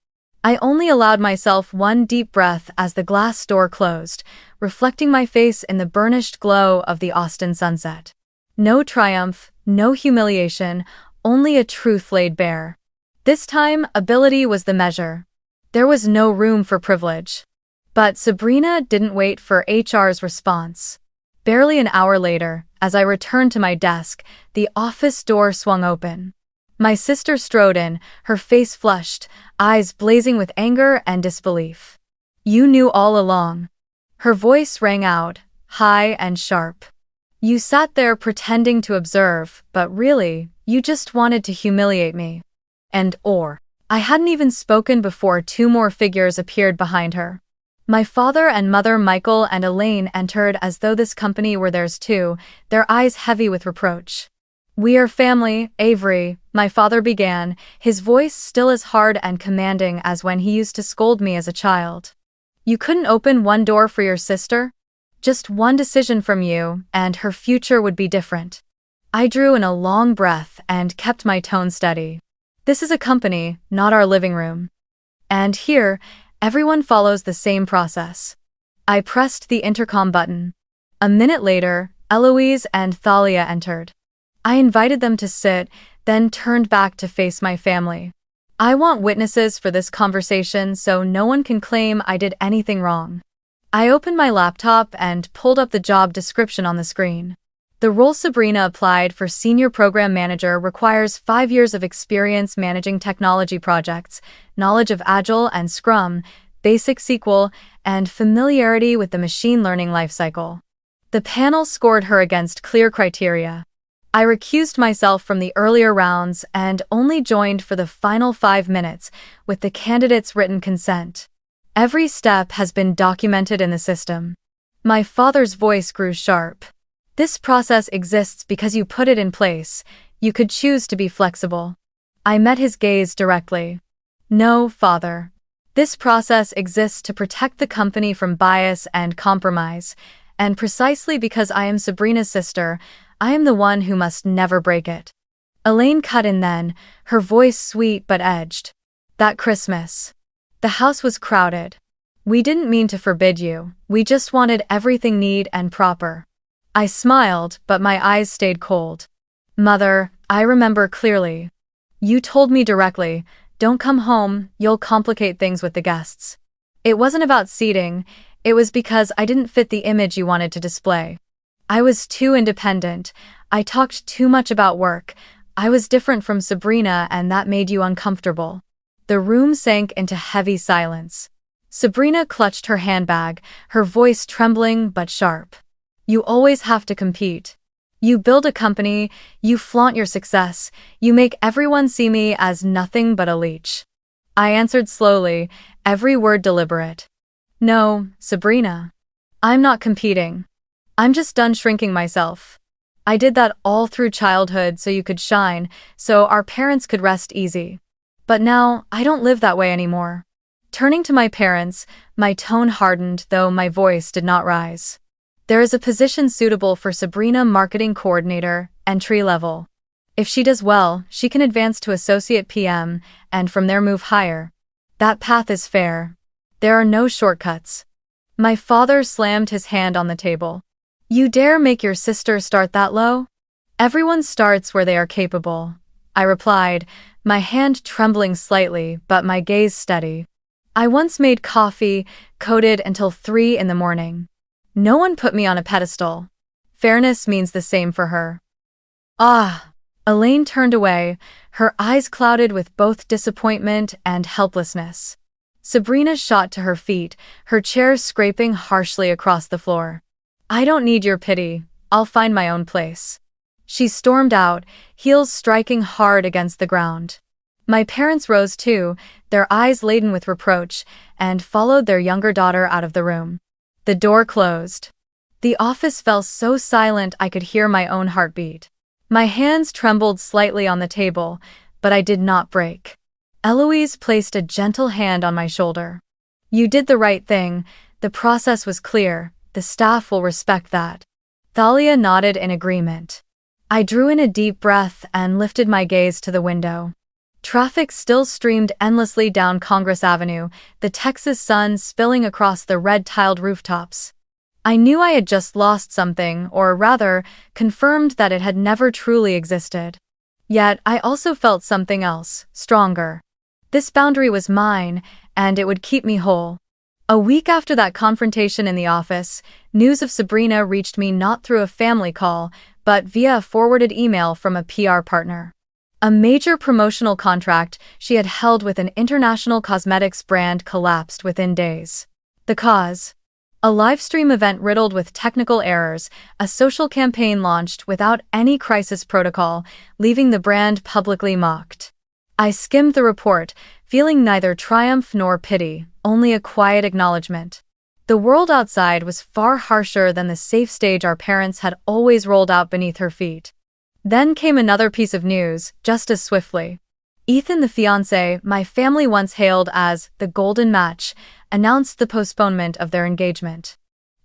I only allowed myself one deep breath as the glass door closed, reflecting my face in the burnished glow of the Austin sunset. No triumph, no humiliation, only a truth laid bare. This time, ability was the measure. There was no room for privilege. But Sabrina didn't wait for HR's response. Barely an hour later, as I returned to my desk, the office door swung open. My sister strode in, her face flushed, eyes blazing with anger and disbelief. You knew all along. Her voice rang out, high and sharp. You sat there pretending to observe, but really, you just wanted to humiliate me. I hadn't even spoken before two more figures appeared behind her. My father and mother Michael and Elaine entered as though this company were theirs too, their eyes heavy with reproach. We are family, Avery, my father began, his voice still as hard and commanding as when he used to scold me as a child. You couldn't open one door for your sister? Just one decision from you, and her future would be different. I drew in a long breath and kept my tone steady. This is a company, not our living room. And here, everyone follows the same process. I pressed the intercom button. A minute later, Eloise and Thalia entered. I invited them to sit, then turned back to face my family. I want witnesses for this conversation so no one can claim I did anything wrong. I opened my laptop and pulled up the job description on the screen. The role Sabrina applied for Senior Program Manager requires 5 years of experience managing technology projects, knowledge of Agile and Scrum, basic SQL, and familiarity with the machine learning lifecycle. The panel scored her against clear criteria. I recused myself from the earlier rounds and only joined for the final 5 minutes with the candidate's written consent. Every step has been documented in the system. My father's voice grew sharp. This process exists because you put it in place. You could choose to be flexible. I met his gaze directly. No, father. This process exists to protect the company from bias and compromise, and precisely because I am Sabrina's sister, I am the one who must never break it. Elaine cut in then, her voice sweet but edged. That Christmas. The house was crowded. We didn't mean to forbid you, we just wanted everything neat and proper. I smiled, but my eyes stayed cold. Mother, I remember clearly. You told me directly, don't come home, you'll complicate things with the guests. It wasn't about seating, it was because I didn't fit the image you wanted to display. I was too independent, I talked too much about work, I was different from Sabrina and that made you uncomfortable. The room sank into heavy silence. Sabrina clutched her handbag, her voice trembling but sharp. You always have to compete. You build a company, you flaunt your success, you make everyone see me as nothing but a leech. I answered slowly, every word deliberate. No, Sabrina. I'm not competing. I'm just done shrinking myself. I did that all through childhood so you could shine, so our parents could rest easy. But now, I don't live that way anymore. Turning to my parents, my tone hardened, though my voice did not rise. There is a position suitable for Sabrina, marketing coordinator, entry level. If she does well, she can advance to associate PM, and from there move higher. That path is fair. There are no shortcuts. My father slammed his hand on the table. You dare make your sister start that low? Everyone starts where they are capable, I replied, my hand trembling slightly but my gaze steady. I once made coffee, coded until 3 in the morning. No one put me on a pedestal. Fairness means the same for her. Ah! Elaine turned away, her eyes clouded with both disappointment and helplessness. Sabrina shot to her feet, her chair scraping harshly across the floor. I don't need your pity, I'll find my own place. She stormed out, heels striking hard against the ground. My parents rose too, their eyes laden with reproach, and followed their younger daughter out of the room. The door closed. The office fell so silent I could hear my own heartbeat. My hands trembled slightly on the table, but I did not break. Eloise placed a gentle hand on my shoulder. You did the right thing, the process was clear, the staff will respect that. Thalia nodded in agreement. I drew in a deep breath and lifted my gaze to the window. Traffic still streamed endlessly down Congress Avenue, the Texas sun spilling across the red-tiled rooftops. I knew I had just lost something, or rather, confirmed that it had never truly existed. Yet, I also felt something else, stronger. This boundary was mine, and it would keep me whole. A week after that confrontation in the office, news of Sabrina reached me not through a family call, but via a forwarded email from a PR partner. A major promotional contract she had held with an international cosmetics brand collapsed within days. The cause? A livestream event riddled with technical errors, a social campaign launched without any crisis protocol, leaving the brand publicly mocked. I skimmed the report, feeling neither triumph nor pity, only a quiet acknowledgement. The world outside was far harsher than the safe stage our parents had always rolled out beneath her feet. Then came another piece of news, just as swiftly. Ethan, the fiancé my family once hailed as the golden match, announced the postponement of their engagement.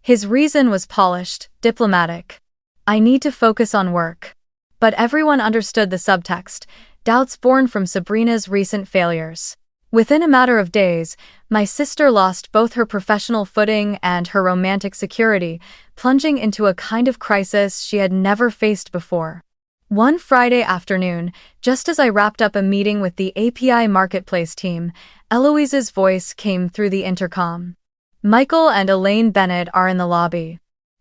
His reason was polished, diplomatic. I need to focus on work. But everyone understood the subtext, doubts born from Sabrina's recent failures. Within a matter of days, my sister lost both her professional footing and her romantic security, plunging into a kind of crisis she had never faced before. One Friday afternoon, just as I wrapped up a meeting with the API Marketplace team, Eloise's voice came through the intercom. Michael and Elaine Bennett are in the lobby.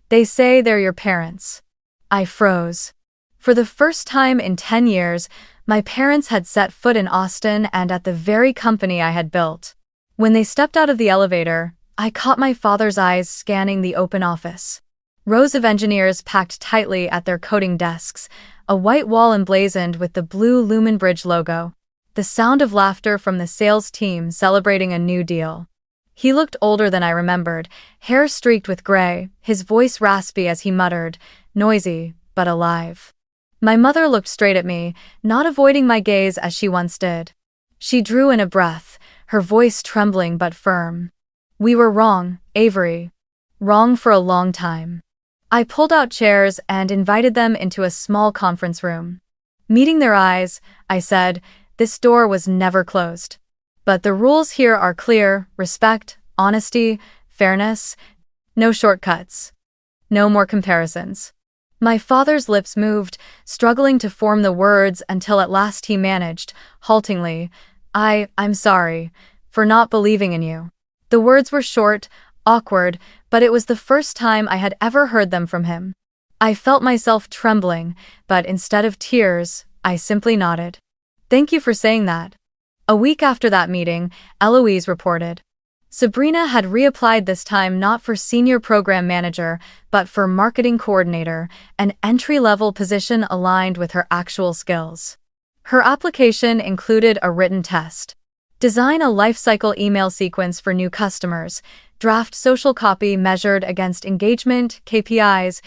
They say they're your parents. I froze. For the first time in 10 years, my parents had set foot in Austin and at the very company I had built. When they stepped out of the elevator, I caught my father's eyes scanning the open office. Rows of engineers packed tightly at their coding desks, a white wall emblazoned with the blue Lumen Bridge logo. The sound of laughter from the sales team celebrating a new deal. He looked older than I remembered, hair streaked with gray, his voice raspy as he muttered, noisy, but alive. My mother looked straight at me, not avoiding my gaze as she once did. She drew in a breath, her voice trembling but firm. We were wrong, Avery. Wrong for a long time. I pulled out chairs and invited them into a small conference room. Meeting their eyes, I said, this door was never closed. But the rules here are clear: respect, honesty, fairness, no shortcuts. No more comparisons. My father's lips moved, struggling to form the words until at last he managed, haltingly, I'm sorry for not believing in you. The words were short, awkward, but it was the first time I had ever heard them from him. I felt myself trembling, but instead of tears, I simply nodded. Thank you for saying that. A week after that meeting, Eloise reported. Sabrina had reapplied this time not for senior program manager, but for marketing coordinator, an entry-level position aligned with her actual skills. Her application included a written test. Design a lifecycle email sequence for new customers, draft social copy measured against engagement, KPIs,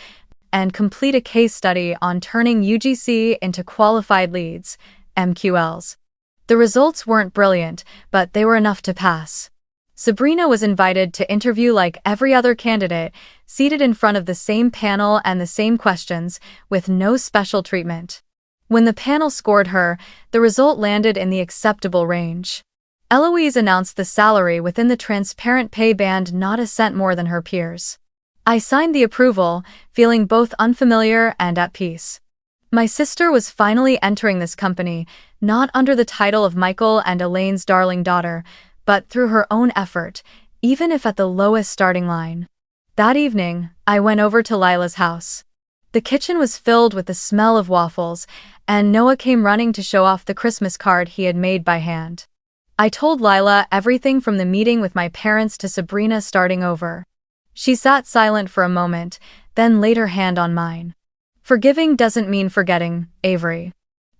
and complete a case study on turning UGC into qualified leads, MQLs. The results weren't brilliant, but they were enough to pass. Sabrina was invited to interview like every other candidate, seated in front of the same panel and the same questions, with no special treatment. When the panel scored her, the result landed in the acceptable range. Eloise announced the salary within the transparent pay band, not a cent more than her peers. I signed the approval, feeling both unfamiliar and at peace. My sister was finally entering this company, not under the title of Michael and Elaine's darling daughter, but through her own effort, even if at the lowest starting line. That evening, I went over to Lila's house. The kitchen was filled with the smell of waffles, and Noah came running to show off the Christmas card he had made by hand. I told Lila everything from the meeting with my parents to Sabrina starting over. She sat silent for a moment, then laid her hand on mine. Forgiving doesn't mean forgetting, Avery.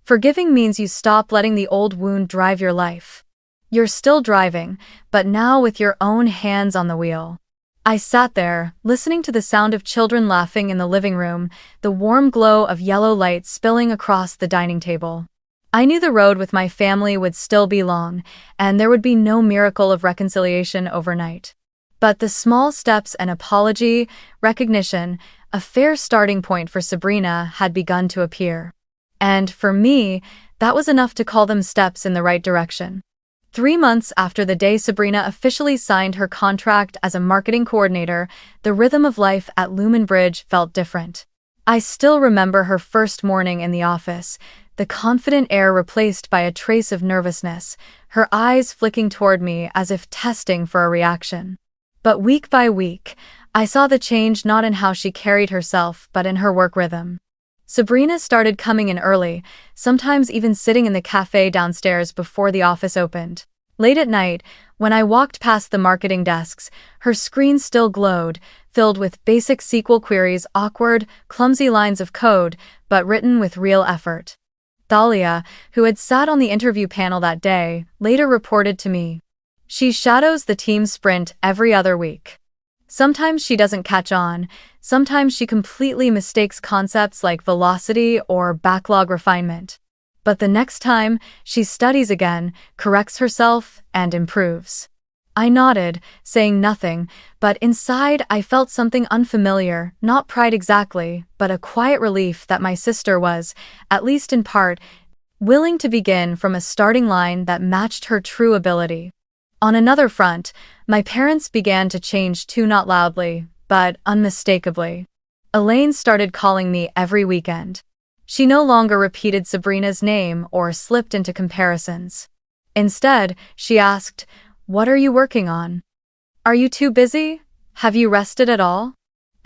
Forgiving means you stop letting the old wound drive your life. You're still driving, but now with your own hands on the wheel. I sat there, listening to the sound of children laughing in the living room, the warm glow of yellow light spilling across the dining table. I knew the road with my family would still be long, and there would be no miracle of reconciliation overnight. But the small steps and apology, recognition, a fair starting point for Sabrina had begun to appear. And, for me, that was enough to call them steps in the right direction. 3 months after the day Sabrina officially signed her contract as a marketing coordinator, the rhythm of life at Lumen Bridge felt different. I still remember her first morning in the office, the confident air replaced by a trace of nervousness, her eyes flicking toward me as if testing for a reaction. But week by week, I saw the change not in how she carried herself but in her work rhythm. Sabrina started coming in early, sometimes even sitting in the cafe downstairs before the office opened. Late at night, when I walked past the marketing desks, her screen still glowed, filled with basic SQL queries, awkward, clumsy lines of code, but written with real effort. Thalia, who had sat on the interview panel that day, later reported to me. She shadows the team sprint every other week. Sometimes she doesn't catch on, sometimes she completely mistakes concepts like velocity or backlog refinement. But the next time, she studies again, corrects herself, and improves. I nodded, saying nothing, but inside I felt something unfamiliar, not pride exactly, but a quiet relief that my sister was, at least in part, willing to begin from a starting line that matched her true ability. On another front, my parents began to change too, not loudly, but unmistakably. Elaine started calling me every weekend. She no longer repeated Sabrina's name or slipped into comparisons. Instead, she asked, "What are you working on? Are you too busy? Have you rested at all?"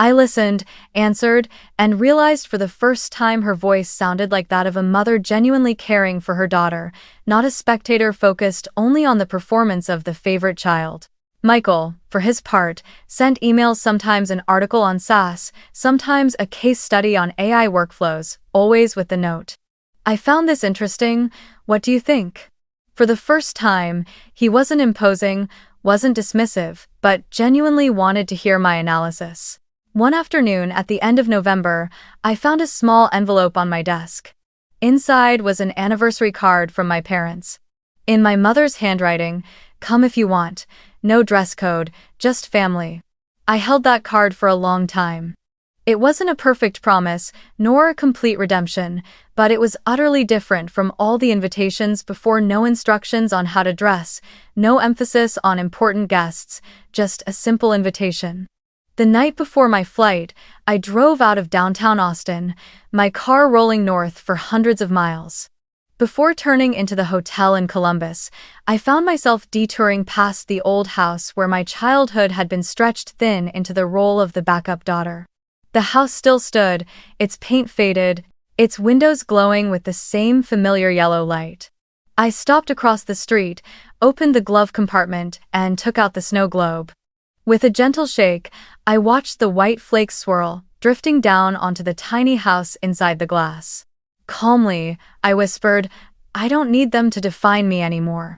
I listened, answered, and realized for the first time her voice sounded like that of a mother genuinely caring for her daughter, not a spectator focused only on the performance of the favorite child. Michael, for his part, sent emails, sometimes an article on SaaS, sometimes a case study on AI workflows, always with the note, "I found this interesting, what do you think?" For the first time, he wasn't imposing, wasn't dismissive, but genuinely wanted to hear my analysis. One afternoon at the end of November, I found a small envelope on my desk. Inside was an anniversary card from my parents. In my mother's handwriting, "Come if you want, no dress code, just family." I held that card for a long time. It wasn't a perfect promise, nor a complete redemption, but it was utterly different from all the invitations before. No instructions on how to dress, no emphasis on important guests, just a simple invitation. The night before my flight, I drove out of downtown Austin, my car rolling north for hundreds of miles. Before turning into the hotel in Columbus, I found myself detouring past the old house where my childhood had been stretched thin into the role of the backup daughter. The house still stood, its paint faded, its windows glowing with the same familiar yellow light. I stopped across the street, opened the glove compartment, and took out the snow globe. With a gentle shake, I watched the white flakes swirl, drifting down onto the tiny house inside the glass. Calmly, I whispered, "I don't need them to define me anymore."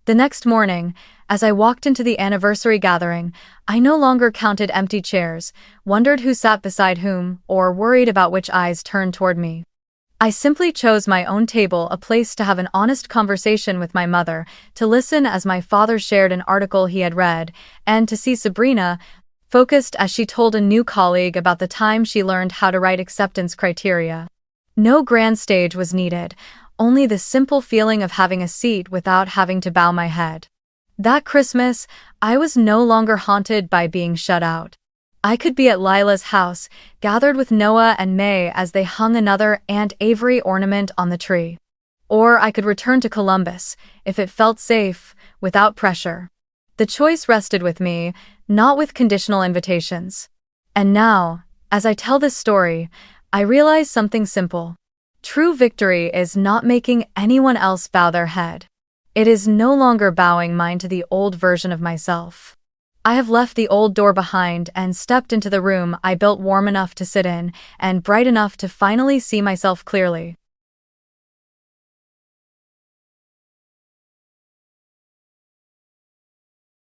The next morning, as I walked into the anniversary gathering, I no longer counted empty chairs, wondered who sat beside whom, or worried about which eyes turned toward me. I simply chose my own table, a place to have an honest conversation with my mother, to listen as my father shared an article he had read, and to see Sabrina, focused as she told a new colleague about the time she learned how to write acceptance criteria. No grand stage was needed, only the simple feeling of having a seat without having to bow my head. That Christmas, I was no longer haunted by being shut out. I could be at Lila's house, gathered with Noah and May as they hung another Aunt Avery ornament on the tree. Or I could return to Columbus, if it felt safe, without pressure. The choice rested with me, not with conditional invitations. And now, as I tell this story, I realize something simple. True victory is not making anyone else bow their head. It is no longer bowing mine to the old version of myself. I have left the old door behind and stepped into the room I built, warm enough to sit in and bright enough to finally see myself clearly.